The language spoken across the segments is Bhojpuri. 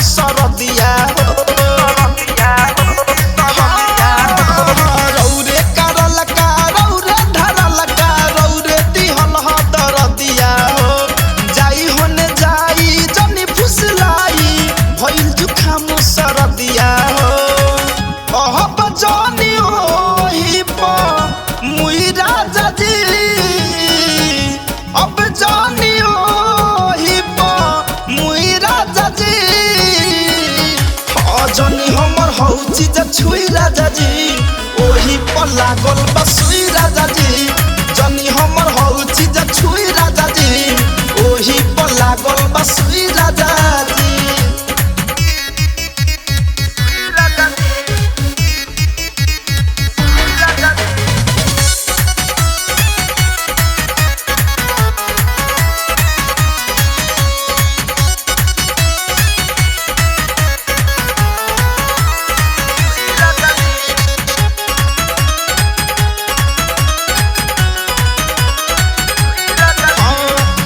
सरदिया रौरे करल का रौरे धरल का रौरे दिहल ह दरदिया जाई होने जाई जनी फुसलाई भइल जुखाम सरदिया अहब जानी ओही प मुई राजा जी अब जानी ओही प मुई राजा जी जनी हमर हौ चीज छुई राजा जी ओही प लागल बसुई राजा जी जनी हमर हौ चीज छुई राजा जी ओही प लागल बसुई राजा जी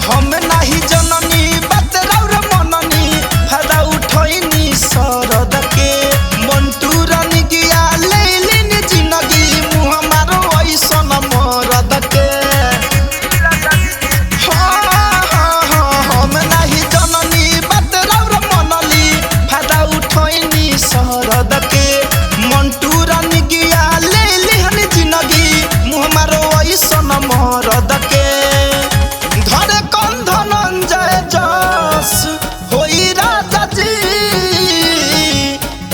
हम नाही जननी बात रौर मननी फायदा उठैनी सरद के मंटू रानी गिया लेलिन जिंदगी मुँह मारो ऐसन मरद के हम नाही जननी बात रौर मनली फायदा उठैनी सरद के मंटू रानी गिया लेलिन जिंदगी मुँह मारो ऐसन मरद के धरे धनंजय जस होई राजा जी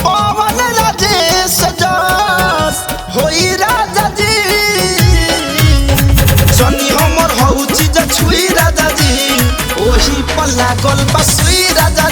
पवन राजेश जस होई राजा जी जनी हमर हौ चीज छुई राजा जी ओही पर लागल बसुई राजा